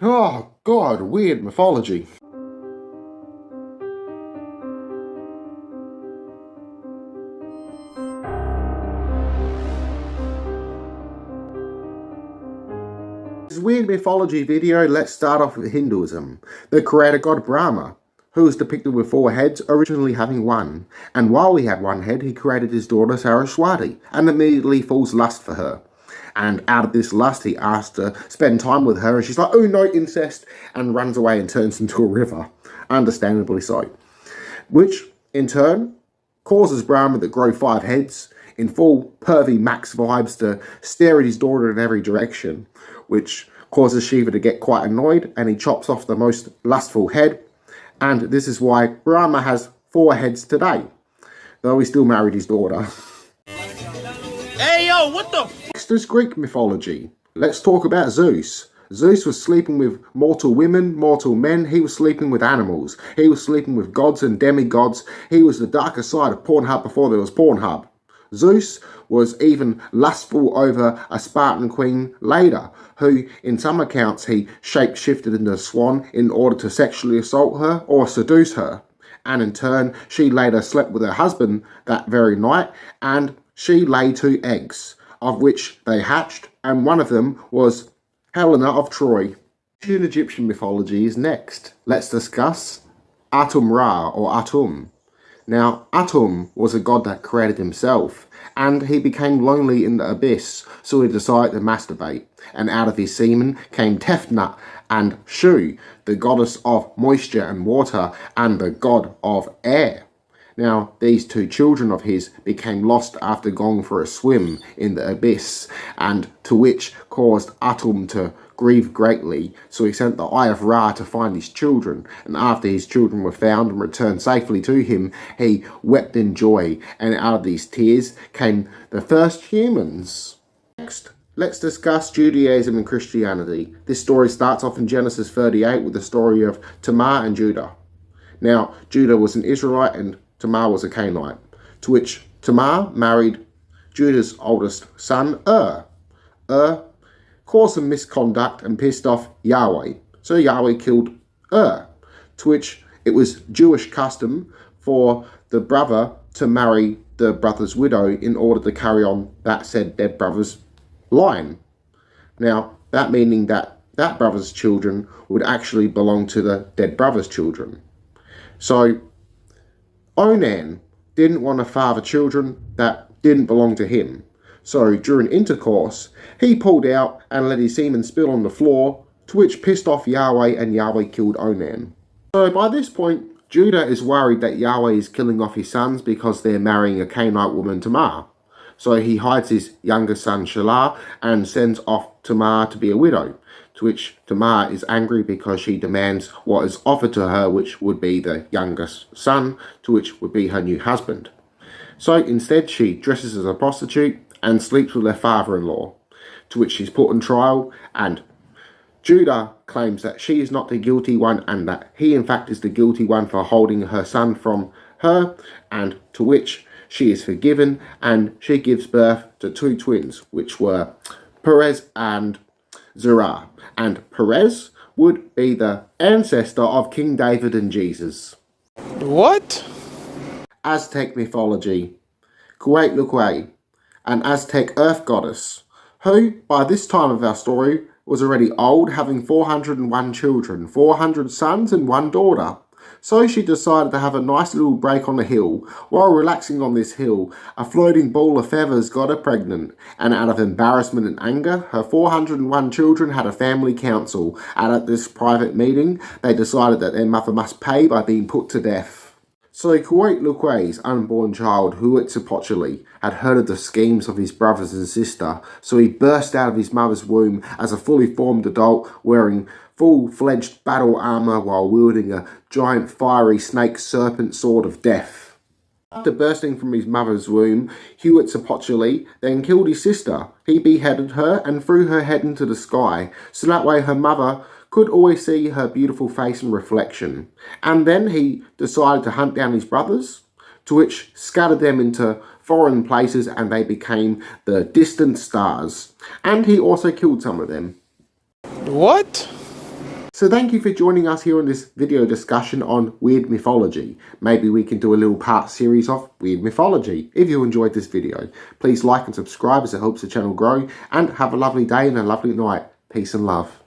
Oh, God, weird mythology. This weird mythology video, let's start off with Hinduism. The creator god Brahma, who is depicted with 4 heads, originally having one. And while he had 1 head, he created his daughter Saraswati and immediately falls lust for her. And out of this lust, he asked to spend time with her, and she's like, oh no, incest, and runs away and turns into a river. Understandably so. Which, in turn, causes Brahma to grow 5 heads in full pervy Max vibes to stare at his daughter in every direction, which causes Shiva to get quite annoyed, and he chops off the most lustful head. And this is why Brahma has 4 heads today, though he still married his daughter. Hey yo, what the Next is Greek mythology. Let's talk about Zeus. Zeus was sleeping with mortal women, mortal men. He was sleeping with animals. He was sleeping with gods and demigods. He was the darker side of Pornhub before there was Pornhub. Zeus was even lustful over a Spartan queen, Leda, who, in some accounts, he shape-shifted into a swan in order to sexually assault her or seduce her. And in turn, she later slept with her husband that very night, and she laid 2 eggs, of which they hatched, and one of them was Helena of Troy. In Egyptian mythology is next. Let's discuss Atum Ra, or Atum. Now, Atum was a god that created himself, and he became lonely in the abyss, so he decided to masturbate. And out of his semen came Tefnut and Shu, the goddess of moisture and water, and the god of air. Now, these 2 children of his became lost after going for a swim in the abyss, and to which caused Atum to grieve greatly, so he sent the Eye of Ra to find his children, and after his children were found and returned safely to him, he wept in joy, and out of these tears came the first humans. Next, let's discuss Judaism and Christianity. This story starts off in Genesis 38 with the story of Tamar and Judah. Now, Judah was an Israelite and Tamar was a Canaanite, to which Tamar married Judah's oldest son, caused some misconduct and pissed off Yahweh, so Yahweh killed to which it was Jewish custom for the brother to marry the brother's widow in order to carry on that said dead brother's line. Now, that meaning that that brother's children would actually belong to the dead brother's children. So Onan didn't want to father children that didn't belong to him. So during intercourse, he pulled out and let his semen spill on the floor, to which pissed off Yahweh, and Yahweh killed Onan. So by this point, Judah is worried that Yahweh is killing off his sons because they're marrying a Canaanite woman, Tamar. So he hides his younger son, Shelah, and sends off Tamar to be a widow, to which Tamar is angry because she demands what is offered to her, which would be the youngest son, to which would be her new husband. So instead she dresses as a prostitute and sleeps with her father-in-law, to which she's put on trial, and Judah claims that she is not the guilty one and that he in fact is the guilty one for holding her son from her, and to which she is forgiven, and she gives birth to 2 twins, which were Perez and Zerah. And Perez would be the ancestor of King David and Jesus. What? Aztec mythology. Cuauhtlacue, an Aztec earth goddess, who, by this time of our story, was already old, having 401 children, 400 sons and 1 daughter. So she decided to have a nice little break on a hill. While relaxing on this hill, a floating ball of feathers got her pregnant, and out of embarrassment and anger, her 401 children had a family council, and at this private meeting, they decided that their mother must pay by being put to death. So Cuauhtlacue's unborn child, Huitzilopochtli, had heard of the schemes of his brothers and sister, so he burst out of his mother's womb as a fully formed adult, wearing full-fledged battle armor while wielding a giant fiery snake serpent sword of death. After bursting from his mother's womb, Huitzilopochtli then killed his sister. He beheaded her and threw her head into the sky, so that way her mother could always see her beautiful face and reflection. And then he decided to hunt down his brothers, to which scattered them into foreign places, and they became the distant stars. And he also killed some of them. What? So thank you for joining us here on this video discussion on weird mythology. Maybe we can do a little part series of weird mythology. If you enjoyed this video, please like and subscribe as it helps the channel grow, and have a lovely day and a lovely night. Peace and love.